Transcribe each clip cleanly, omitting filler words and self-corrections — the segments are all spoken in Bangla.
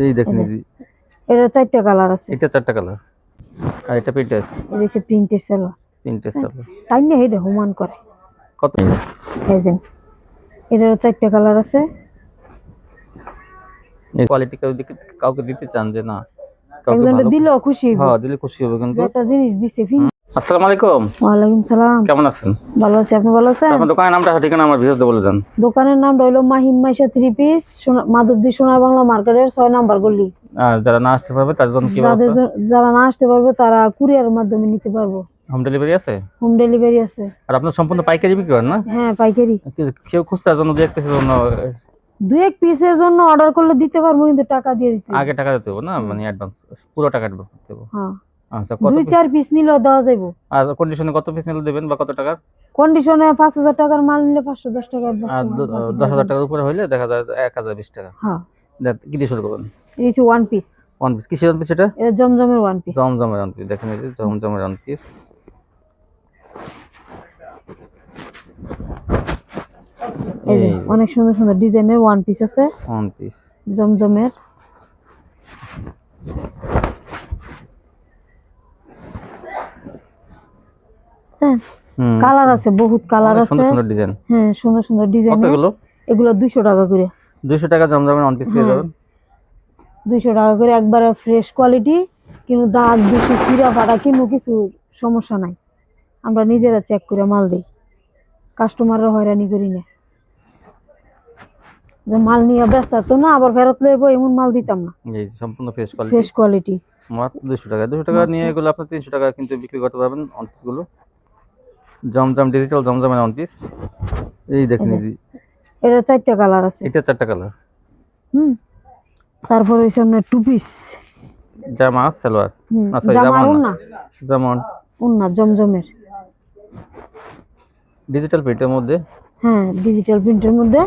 এই দেখেন এই যে এর চারটা কালার আছে। এটা চারটা কালার আর এটা প্রিন্টের। এর হচ্ছে প্রিন্টের সালোয়ার। প্রিন্টের সালোয়ার তাই না এটা হুমান করে। কত? এই যে এর চারটা কালার আছে। এই কোয়ালিটি কাউকে দিতে চান যে না কাউকে একজনটা ভালো দিলেও খুশি হইব। হ্যাঁ দিলে খুশি হবে কিন্তু। একটা জিনিস দিছে। আসসালামু আলাইকুম। ওয়ালাইকুম সালাম। কেমন আছেন? ভালো আছি, আপনি ভালো আছেন? আপনার দোকানের নামটা ঠিকানা আমার ভিউয়ারদের বলে দেন। দোকানের নাম হলো মাহিম মাইশা থ্রি পিস, মাধবদী সোনার বাংলা মার্কেটের 6 নাম্বার গলি। আর যারা না আসতে পারবে তার জন্য কি যাদের ব্যবস্থা? যারা না আসতে পারবে তারা কুরিয়ারের মাধ্যমে নিতে পারবো। হোম ডেলিভারি আছে? হোম ডেলিভারি আছে। আর আপনার সম্পূর্ণ পাইকারি বিক্রি করেন না? হ্যাঁ, পাইকারি। কেউ খুচরার জন্য 2-1 পিসের জন্য দুই এক পিসের জন্য অর্ডার করলে দিতে পারবো, কিন্তু টাকা দিয়ে দিতে হবে। আগে টাকা দিতে হবে না, মানে অ্যাডভান্স পুরো টাকা অ্যাডভান্স করতে হবে। হ্যাঁ, আচ্ছা কত দুই পিস? চার পিস নিলেও দেওয়া যাবে। আর কন্ডিশনে কত পিস নিলে দেবেন বা কত টাকা? কন্ডিশনে 5,000 টাকার মাল নিলে 510 টাকা অ্যাডভান্স আর করতে হবে। 10,000 টাকার উপরে হইলে দেখা যায় 1,020 টাকা। হ্যাঁ, কি দিয়ে শুরু করবেন? এই যে ওয়ান পিস। ওয়ান পিস কিসের ওয়ান পিস এটা? এটা জমজমের ওয়ান পিস। জমজমের ওয়ান পিস। দেখেন এই যে জমজমের ওয়ান পিস। এই যে অনেক সুন্দর সুন্দর ডিজাইনের ওয়ান পিস আছে। ওয়ান পিস জমজমের। কালার আছে, বহুত কালার আছে। সুন্দর সুন্দর ডিজাইন। হ্যাঁ, সুন্দর সুন্দর ডিজাইন। কতগুলো? এগুলো 200 টাকা করে। 200 টাকা জমজমের ওয়ান পিস পেয়ে যাবেন। 200 টাকা করে, একবারে ফ্রেশ কোয়ালিটি। কিন্তু দাগ বেশি চিরা ফাটা কিন্তু কিছু সমস্যা নাই। আমরা নিজেরা চেক করে মাল দিই, কাস্টমাররা হয়রানি করি না। যে মাল নিয়ে ব্যস্ত তো না, আবার ফেরত লইব এমন মাল দিতাম না। এই সম্পূর্ণ ফ্রেশ কোয়ালিটি। Fresh quality. মাত্র 200 টাকা। 200 টাকা নিয়ে এগুলো আপনি 300 টাকা কিন্তু বিক্রি করতে পারবেন ওয়ান পিস গুলো। জমজম ডিজিটাল জমজমের ওয়ান পিস। এই দেখেন এই যে এর চারটা কালার আছে। এটা চারটা কালার। তারপর ওই সামনে টু পিস জামা সালোয়ার। আচ্ছা জামা ওন্না। যেমন ওন্না জমজমের ডিজিটাল প্রিন্টের মধ্যে। হ্যাঁ, ডিজিটাল প্রিন্টের মধ্যে।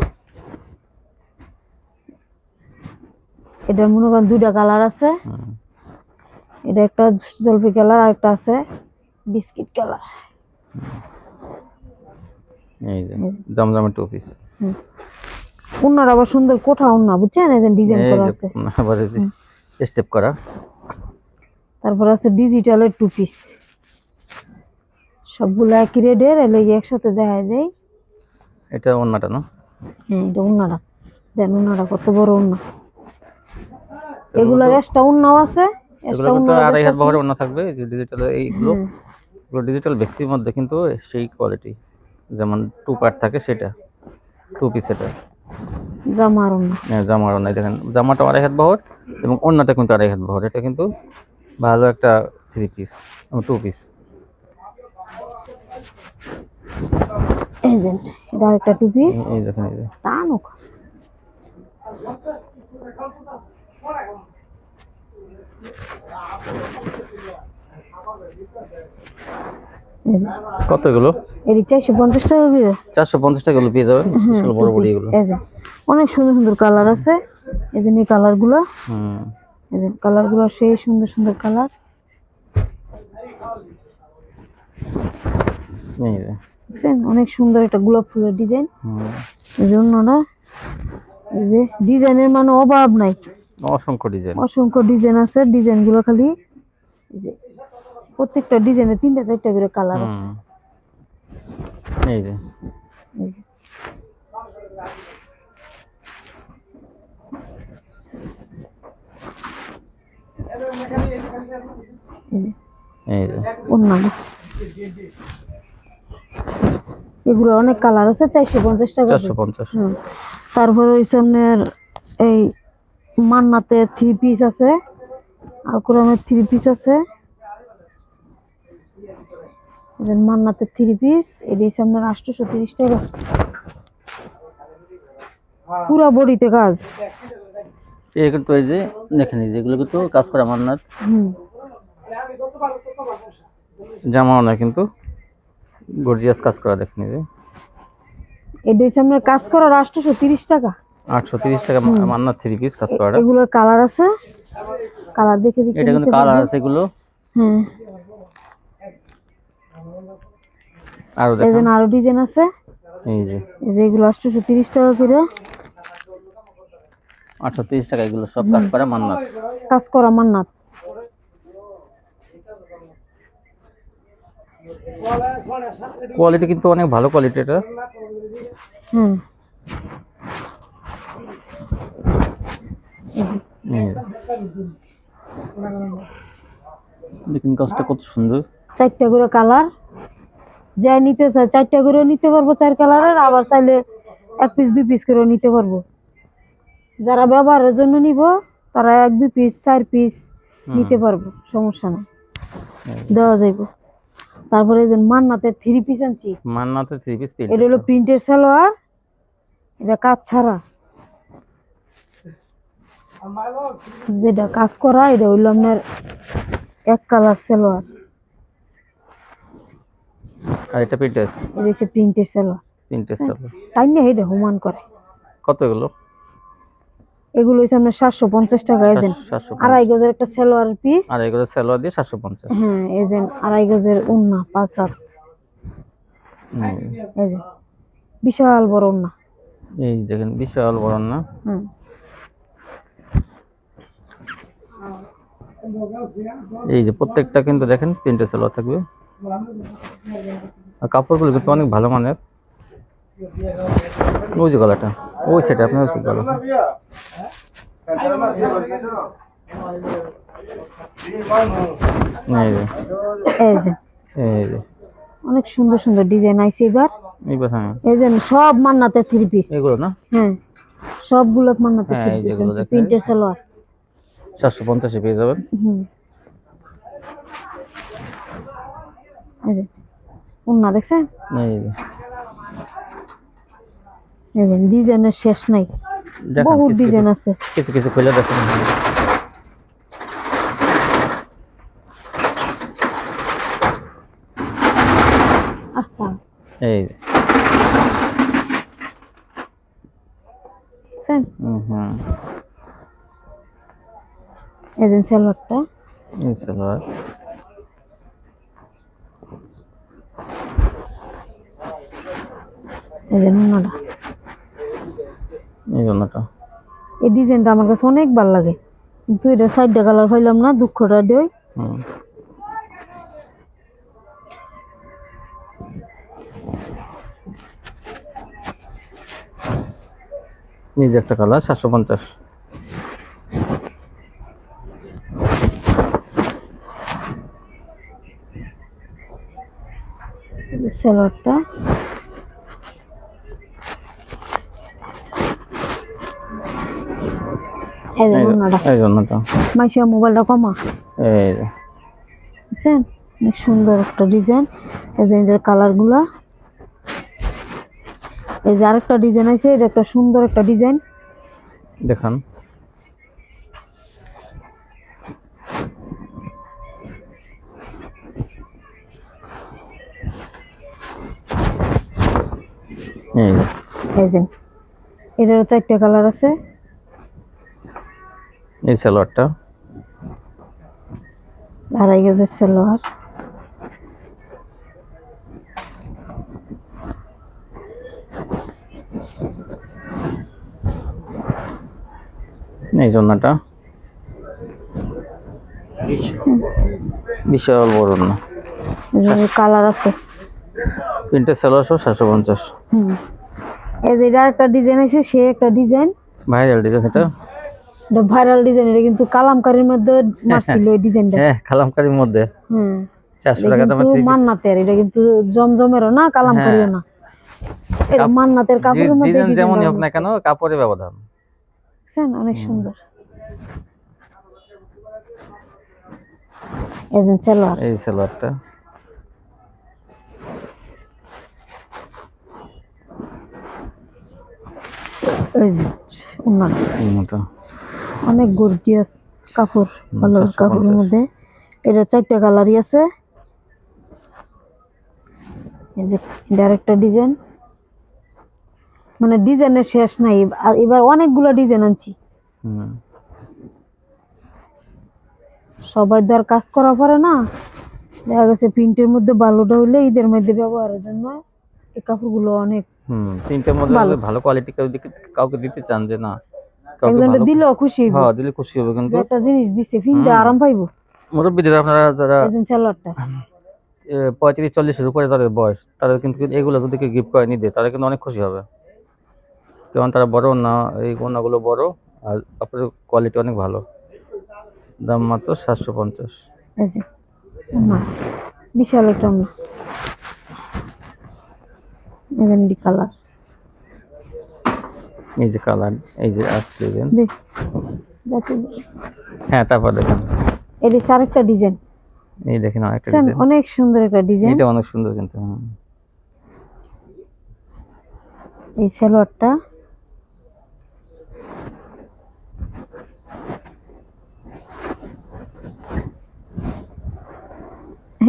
এটা মনে করেন দুইটা কালার আছে। এটা একটা জলপাই কালার আর একটা আছে বিস্কিট কালার। এই যে জমজমের টু পিস। ওন্নার আবার সুন্দর কোঠা ওন্না, বুঝছেন? এই যে ডিজাইন করা আছে, আবার এই যে স্টেপ করা। তারপর আছে ডিজিটালের টু পিস। সবগুলো একই রেডের, এলাকি একসাথে দেখা যায়। এটা ওন্নাটা না? হ্যাঁ, এটা ওন্নাটা। দেন ওন্নাটা কত বড় ওন্না। এগুলার এক্সট্রা ওন্নাও আছে। এগুলো কিন্তু 2.5 হাত বহরের ওন্না থাকবে। এই যে ডিজিটাল এইগুলো ডিজিটাল বেক্সির মধ্যে কিন্তু সেই কোয়ালিটি যেমন টু পার্ট থাকে সেটা টু পিস। এটা জামার ওন্না। হ্যাঁ, জামার ওন্না। দেখেন জামাটা 2.5 হাত বহর এবং ওন্নাটা কিন্তু 2.5 হাত বহর। এটা কিন্তু ভালো একটা থ্রি পিস টু পিস। এই যে এটা একটা টু পিস। এই দেখেন এই যে টানুক। কত এগুলো? এটি 450 টাকা করে। 450 টাকা এগুলো পেয়ে যাবেন। আসলে বড় বড় এগুলো। এই যে অনেক সুন্দর সুন্দর কালার আছে। এই যে কালারগুলো। এই যে কালারগুলো সেই সুন্দর সুন্দর কালার। এই যে দেখছেন অনেক সুন্দর একটা গোলাপ ফুলের ডিজাইন। এই জন্য না, এই যে ডিজাইনের মানে অভাব নাই। অসংখ্য ডিজাইন। অসংখ্য ডিজাইন আছে। ডিজাইনগুলো খালি এই যে প্রত্যেকটা ডিজাইনে 3টা 4টা করে কালার আছে। এই যে এই যে ওন্না। এগুলো অনেক কালার আছে। 450 টাকা। 450। তারপর ওই সামনের এই মান্নাতে থ্রি পিস আছে, আকুরামের থ্রি পিস আছে। মান্নাতে থ্রি পিস, এর সামনের 830 টাকা। পুরা বডিতে কাজ। এই কিন্তু এই যে দেখেন এই যেগুলো কিন্তু কাজ করা মান্নাত। জামাও না কিন্তু গর্জিয়াস কাজ করা। দেখেন এই যে এর সামনে কাজ করা 830 টাকা। 830 টাকা মান্নাত থ্রি পিস কাজ করা। এগুলোর কালার আছে, কালার দেখে দিতে। এটা কিন্তু কালার আছে এগুলো। হ্যাঁ, আরো দেখেন আরো ডিজাইন আছে। এই যে এগুলো 830 টাকা করে। 830 টাকা এগুলো সব কাজ করা মান্নাত। কাজ করা মান্নাত। কোয়ালিটি কিন্তু অনেক ভালো কোয়ালিটি এটা। হুম দেখুন কাজটা কত সুন্দর। 4টা করে কালার, যাই নিতে চায় 4টা করে নিতে পারবো 4 কালারের, আবার চাইলে 1 পিস 2 পিস করে নিতে পারবো। যারা ব্যবহারের জন্য নিব তারা 1 2 পিস 4 পিস নিতে পারবো, সমস্যা নাই, দেওয়া যাইব। তারপরে এই যে মান্নাতের 3 পিস আনছি। মান্নাতের 3 পিস প্রিন্ট, এটা হলো প্রিন্টের সালোয়ার, এটা কাজ ছাড়া। যেটা কাজ করা এটা হইলো আপনার 1 কালার সালোয়ার, আর এটা প্রিন্টের, এটা হচ্ছে প্রিন্টের সালোয়ার। প্রিন্টের সালোয়ার তাই না, এটা হুমান করে। কত এগুলো? এগুলো হচ্ছে আপনার 750 টাকা। এই দেন 2.5 গজের একটা সালোয়ার পিস, আর এগুলো সালোয়ার দিয়ে 750। হ্যাঁ এই যে 2.5 গজের ওন্না 5 হাত, এই যে বিশাল বড় ওন্না, এই দেখেন বিশাল বড় না। এই যে প্রত্যেকটা কিন্তু দেখেন প্রিন্টের সালোয়ার থাকবে, আর কাপড়গুলো কিন্তু অনেক ভালো মানের। ওই যে গলাটা, ওই সেটা আপনার ওই গলা, এই যে এই যে এই যে অনেক সুন্দর সুন্দর ডিজাইন আইছে এবার। হ্যাঁ এই যে সব মান্নাতের 3 পিস এগুলো না, হ্যাঁ সবগুলো মান্নাতের 3 এই পিস যেগুলো আছে, দেখেন প্রিন্টের সালোয়ার। 750 পেয়ে যাবেন। এই যে ওন্না দেখছেন, এই যে এই যে ডিজাইনের শেষ নাই, বহুত ডিজাইন আছে। কিছু কিছু খুলে দেখেন। এই যে এই যে সালোয়ারটা, এই সালোয়ার, এই যে ওন্নাটা, এই ওন্নাটা। এই ডিজাইনটা আমার কাছে অনেক ভালো লাগে, কিন্তু এটা 4টা কালার পাইলাম না, দুঃখটা দেই। এই যে একটা কালার 750। সালোয়ারটা, এই যে ওন্নাটা, এই ওন্নাটা মাইশা মোবাইলটা কমা, এই যে দেখছেন অনেক সুন্দর একটা ডিজাইন। এই যে এটার কালারগুলা, এই যে আরেকটা ডিজাইন আছে, এটা একটা সুন্দর একটা ডিজাইন দেখান। এই যে এটারও 4টা কালার আছে। এই সালোয়ারটা 2.5 গজের সালোয়ার, এই জন্যটা বিশাল বড় না, কালার আছে। প্রিন্টের সালোয়ার 750। এই যে এটা একটা ডিজাইন আছে, সে একটা ডিজাইন ভাইরাল ডিজাইন, এটা ভাইরাল ডিজাইন। এটা কিন্তু কালামকারীর মধ্যে মারছিল এই ডিজাইনটা, হ্যাঁ কালামকারীর মধ্যে। 400 টাকা দামের থ্রি পিস মান্নাতের, এটা কিন্তু জমজমেরও না কালামকারীও না, এটা মান্নাতের কাপড়ের মধ্যে ডিজাইন যেমনই হোক না কেন কাপড়ের ব্যবধান, দেখছেন অনেক সুন্দর। এই যে সালোয়ার, এই সালোয়ারটা এই যে ওন্নাটা অনেক গর্জিয়াস কাপড়, ভালো কাপড়ের মধ্যে। এটা 4টা কালারই আছে। এই যে ডাইরেক্টর ডিজাইন, মানে ডিজাইনের শেষ নাই, এবার অনেকগুলো ডিজাইন আনছি। সবাই ধর কাজ করা পারে না, দেখা গেছে প্রিন্টের মধ্যে ভালোটা হইলে ঈদের মধ্যে ব্যবহারের জন্য এই কাপড়গুলো অনেক প্রিন্টের মধ্যে ভালো কোয়ালিটি কাউকে দিতে চান যে না কাউকে একজনে ভালো দিলেও খুশি হইব হ্যাঁ দিলে খুশি হবে যে কিন্তু একটা জিনিস দিছে ফিনতে আরাম পাইবো। মুরব্বীদের আপনারা যারা এজন সালোয়ারটা 35-40-এর উপরে যাদের বয়স তাদের কিন্তু এগুলো যদি কেউ গিফট করে নিয়ে দেয় তারা কিন্তু অনেক খুশি হবে, কারণ তারা বড় না, এই ওড়নাগুলো বড় আর আপনার কোয়ালিটি অনেক ভালো। দাম মাত্র 750। এই যে ওড়না, বিশাল একটা ওড়না, এজন ডি কালার, এই যে কালার, এই যে আজকে ডিজাইন। দেখ যাতে হ্যাঁ তারপর দেখেন এর আরেকটা ডিজাইন, এই দেখেন আরেকটা ডিজাইন, অনেক সুন্দর একটা ডিজাইন। এটা অনেক সুন্দর কিন্তু এই সালোয়ারটা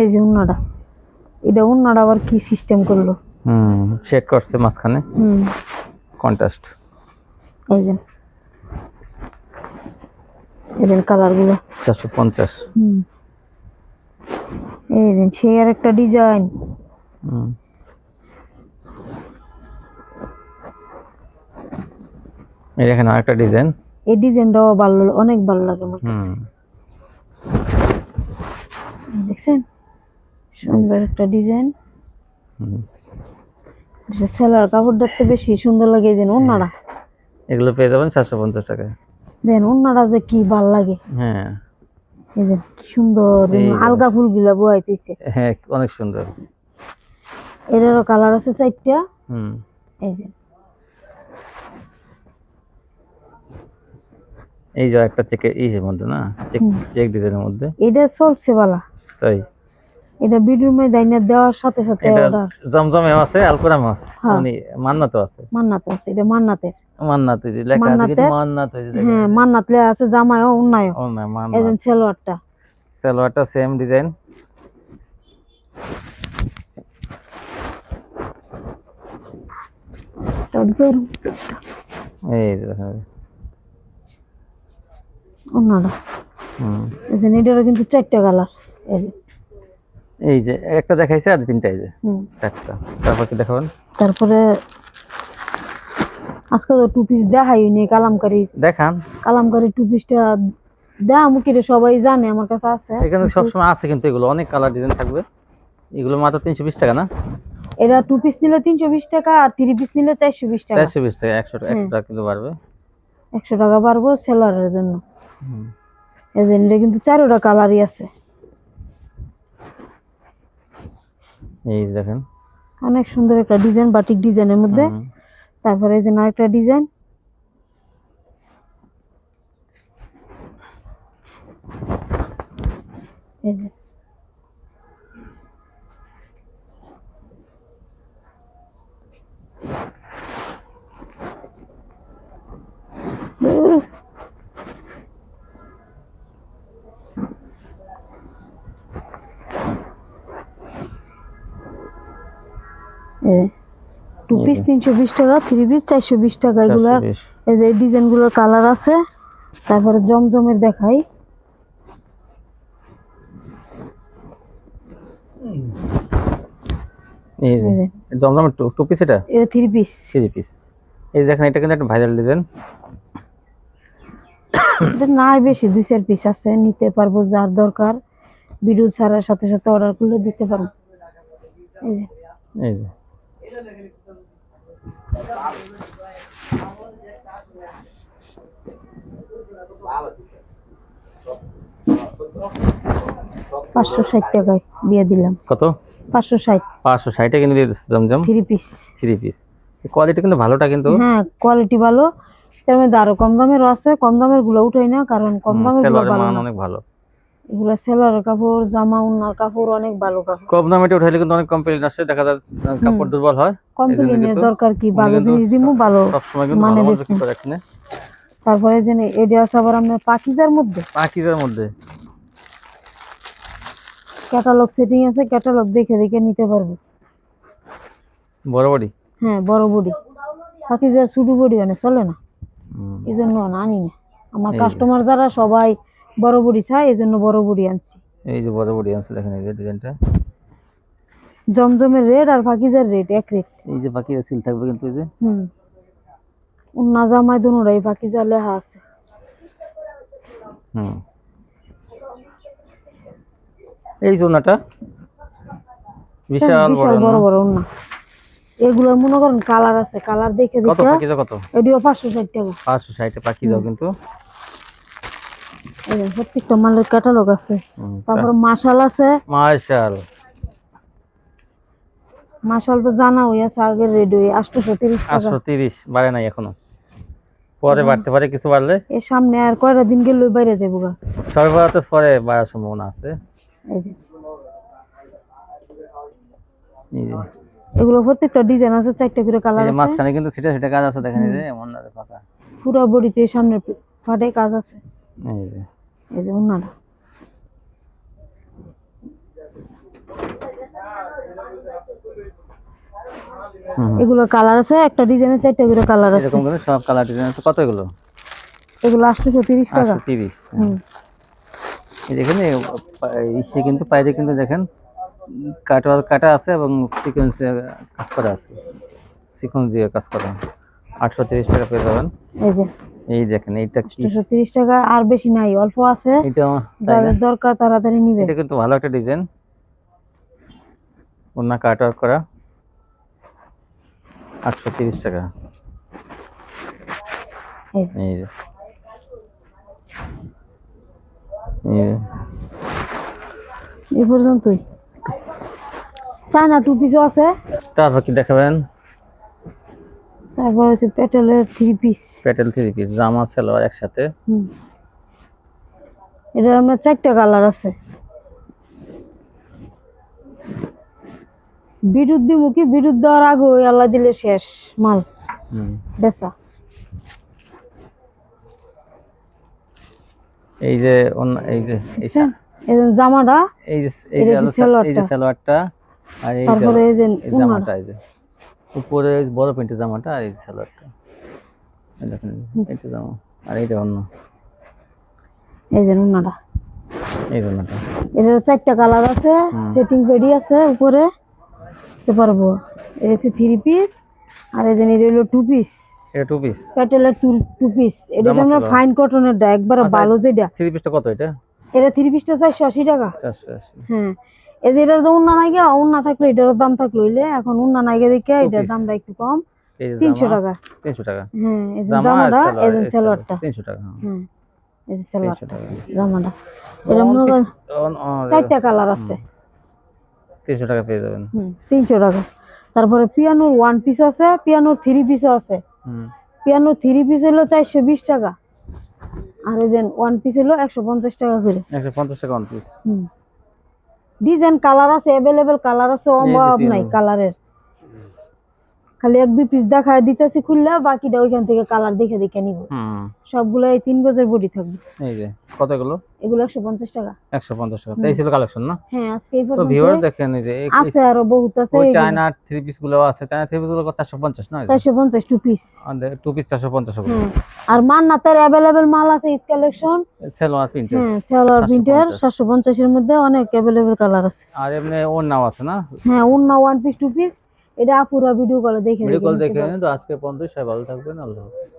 এই যে ওড়নাটা, এটা ওড়নাটা আবার কি সিস্টেম করলো, শেড করছে মাঝখানে কন্ট্রাস্ট। এই যে এদের কালার গুলো 450। এই যে সেই আর একটা ডিজাইন, এই দেখেন আরেকটা ডিজাইন, এই ডিজাইনটাও ভালো, অনেক ভালো লাগে আমার কাছে। দেখছেন সুন্দর একটা ডিজাইন, সেলার কাপড় দেখতে বেশি সুন্দর লাগে। এই যে ওড়নাটা, এগুলো পেয়ে যাবেন 750 টাকায়। দেন ওড়নাটা যে কি ভালো লাগে, হ্যাঁ এই যে কি সুন্দর, যেমন আলগা ফুলগুলা বয়াইতেছে। হ্যাঁ অনেক সুন্দর। এটারও কালার আছে 4টা। এই যে এই যে একটা চেক এর মধ্যে না, চেক ডিজাইনের মধ্যে এটা চলছে বালা, তাই এটা ভিডিওর মধ্যে দাইনা দেওয়ার সাথে সাথে এটা অর্ডার। জমজমে আছে, আলকুরামে আছে, মানে মান্নাতও আছে। মান্নাত আছে, এটা মান্নাতের, মান্নাত এই যে লেখা আছে কিন্তু মান্নাত এই যে হ্যাঁ মান্নাত লেখা আছে, জামায়ও উন্নায়ও। ও না মান্নাত। এজন সালোয়ারটা, সালোয়ারটা সেম ডিজাইন, এই যে ওন্নাটা এজন, এটারও কিন্তু 4টা কালার। এই যে একটা দেখাইছে আর 3টা, এই যে 4টা। তারপর কি দেখাবেন? তারপরে আজকে তো টু পিস দেখাই নি, কালামকারী দেখান। কালামকারী টু পিসটা দেয়া মুখিরে সবাই জানে আমার কাছে আছে, এখানে সবসময় আছে কিন্তু এগুলো অনেক কালার ডিজাইন থাকবে। এগুলো মাত্র 320 টাকা না? এটা টু পিস নিলে 320 টাকা, আর 3 পিস নিলে 420 টাকা। 420 টাকা, 100 টাকা কিন্তু বাড়বে, 100 টাকা বাড়বো সেলারের জন্য। এই যে এটা কিন্তু 4টা কালারই আছে। এই দেখেন অনেক সুন্দর একটা ডিজাইন, বাটিক ডিজাইনের মধ্যে। তারপরে এই যে আরেকটা ডিজাইন, এই যে টু পিস 320 টাকা, 3 পিস 420 টাকা। এগুলা এই যে ডিজাইন গুলোর কালার আছে। তারপরে জমজমের দেখাই, এই যে জমজমের টু পিস, এটা 3 পিস। 3 পিস। এই দেখেন এটা কিন্তু একটা ভাইরাল ডিজাইন, এটা নাই বেশি 2-4 পিস আছে, নিতে পারবো যার দরকার। ভিডিও ছাড়ার সাথে সাথে অর্ডার করলে দিতে পারবো। এই যে এই যে 560 টাকায় দিয়ে দিলাম। কত? 560। 560 কিনে দিয়ে দিচ্ছে জমজম 3 পিস। 3 পিস। কোয়ালিটি কিন্তু ভালোটা, কিন্তু হ্যাঁ কোয়ালিটি ভালো। এর মধ্যে আরো কম দামেরও আছে, কম দামের গুলো উঠাই না, কারণ কম দামের গুলো ভালো না, অনেক ভালো। এগুলা সেলারের কাপড়, জামা উন্নার কাপড় অনেক ভালো কাপড়। কম দামে উঠাইলে কিন্তু অনেক কমপ্লেইন আসে, দেখা যায় কাপড় দুর্বল হয়। কমপ্লেইনের দরকার কি, ভালো জিনিস দিমু, ভালো মানে বেশি। তারপরে জানি এটা আছে আবার আমরা পাকিজার মধ্যে, ক্যাটালগ সেটিং আছে, ক্যাটালগ দেখে দেখে নিতে পারবো। বড় বডি, হ্যাঁ বড় বডি। পাকিজার ছোট বডি মানে চলে না, এই জন্য আনি না। আমার কাস্টমার যারা সবাই বড় বডি চায়, এই জন্য বড় বডি আনছি। এই যে বড় বডি আনছে, দেখেন এই যে ডিজাইনটা। জমজমের রেড আর পাকিজার রেড এক রেট। এই যে পাকিজা সিল থাকবে কিন্তু, এই যে উন্না জামাই দুনোরাই পাকিজা লেখা আছে। হুম, এই যে ওনাটা বিশাল বড় বিশাল বড় না, বড় উন্না। এগুলোর মনে করেন কালার আছে, কালার দেখে কত দেখে পাকিজা কত? এটিও 560 টাকা। 560 পাকিজাও কিন্তু। এই যে প্রত্যেকটা মালের ক্যাটালগ আছে। তারপর মাশাল আছে, মাশাল মাশাল তো জানা হয়ে আছে আগের রেডি 830 টাকা। 830 বাড়ে নাই এখনো, পরে বাড়তে পারে কিছু বাড়লে। এর সামনে আর কয়টা দিন গেলে বাইরে যাবো গা। সবে বাড়াতে পরে বাড়ার সম্ভাবনা আছে। এই যে এই যে এগুলো প্রত্যেকটা ডিজাইন আছে, 4টা করে এই কালার যে আছে। মাঝখানে কিন্তু সেটা সেটা কাজ আছে, দেখেন এই যে এমন না যে ফাঁকা। পুরো বডিতে সামনে ফাটে কাজ আছে। এই যে এই যে উন্নাটা এগুলো কালার আছে, একটা ডিজাইনের 4টা করে কালার আছে। এরকম করে সব কালার ডিজাইন আছে। কত এগুলো? এগুলো 830 টাকা। 830। হুম। এই দেখেন ইসে কিন্তু পাইরে কিন্তু দেখেন কাটা কাটা আছে এবং সিকোয়েন্সে কাজ করা আছে, সিকোয়েন্স দিয়ে কাজ করা। 830 টাকা পেয়ে যাবেন। এই যে এই দেখেন এইটা কি, 830 টাকা, আর বেশি নাই, অল্প আছে। এটা তাই না? যাদের দরকার তাড়াতাড়ি নিবে। এটা কিন্তু ভালো একটা ডিজাইন, ওনা কাট ওয়ার্ক করা। 830 টাকা। এই যে এই যে এই যে এই পর্যন্তই। চায়না টু পিসও আছে। তারপর কি দেখাবেন? তারপর হচ্ছে পেটেলের 3 পিস। প্যাটেল 3 পিস, জামা সালোয়ার একসাথে। এটার আমরা 4টা কালার আছে। বিদ্যুৎ দিব কি, বিদ্যুৎ দেওয়ার আগে ওই আল্লাহ দিলে শেষ মাল বেচা। এই যে এই যে বুঝছেন? এই যে জামাটা, এই যে এটা হচ্ছে এই যে সালোয়ারটা, আর এই যে তারপরে এই যে এই জামাটা, এই যে উপরে এই বড় প্যান্টের জামাটা, আর এই যে সালোয়ারটা। এই দেখেন এইটা জামা, আর এইটা অন্য, এই যে উন্নাটা। এই জামাটা। এটার 4টা কালার আছে, সেটিং পেডি আছে উপরে দিতে পারবো। এটা হচ্ছে 3 পিস, আর এই যে এটা হলো 2 পিস। এটা 2 পিস প্যাটেলের 2 পিস। এটা জামা আমরা সালোয়ার। ফাইন কটনের ডা একবারে আচ্ছা, ভালো যেটা। 3 পিসটা কত এটা? এটা 3 পিসটা 480 টাকা। 480। হ্যাঁ, এই যে এটার তো উন্না নাই গিয়া, উন্না থাকলে এটার দাম থাকলো হইলে, এখন উন্না নাই গিয়া দেখে এটার দামটা একটু কম, এই যে 300 জামা টাকা। 300 টাকা। হ্যাঁ, এই যে জামা আর জামাটা, এই সালোয়ার, যে এই সালোয়ারটা। 300 টাকা। হ্যাঁ, এই যে সালোয়ার 300 টাকা। জামাটা। এটা মনে করেন 4টা কালার আছে। 300 টাকা পেয়ে যাবেন। 300 টাকা। তারপরে পিয়ানোর 1 পিস আছে, পিয়ানোর 3 পিসও আছে। পিয়ানোর 3 পিস হলো 420 টাকা, আর এই যে 1 পিস হলো 150 টাকা করে। 150 টাকা 1 পিস। ডিজাইন কালার আছে, अवेलेबल কালার আছে, অভাব নাই কালারের। খালি 1-2 পিস দেখায় দিতেছি খুললে, বাকিটা ওইখান থেকে কালার দেখে দেখে নিব। সবগুলো এই 3 গজের বডি থাকবে। এই যে কত এগুলো? এগুলো 150 টাকা। 150 টাকা। এই ছিল কালেকশন না? হ্যাঁ, আজকে এই তো পর্যন্ত। ভিউয়ার দেখেন এই যে আছে আরো বহুত আছে। ওই এগুলো চায়না 3 পিস গুলো আছে, চায়না 3 পিস গুলো কত? 450 না? 450 টু পিস। আর 2 পিস 450 টাকা। হ্যাঁ, আর মান্নাতের अवेलेबल মাল আছে, ঈদ কালেকশন। সালোয়ার প্রিন্টের। হ্যাঁ, সালোয়ার প্রিন্টের 750 এর মধ্যে অনেক अवेलेबल কালার আছে। আর এমনি ওড়নাও আছে না? হ্যাঁ, ওন্না 1 পিস 2 পিস। এটা আপুরা ভিডিও কলে দেখে ভিডিও কল নিতে দেখে পারবে। তো আজকে পর্যন্ত সবাই ভালো থাকবেন, আল্লাহ হাফেজ।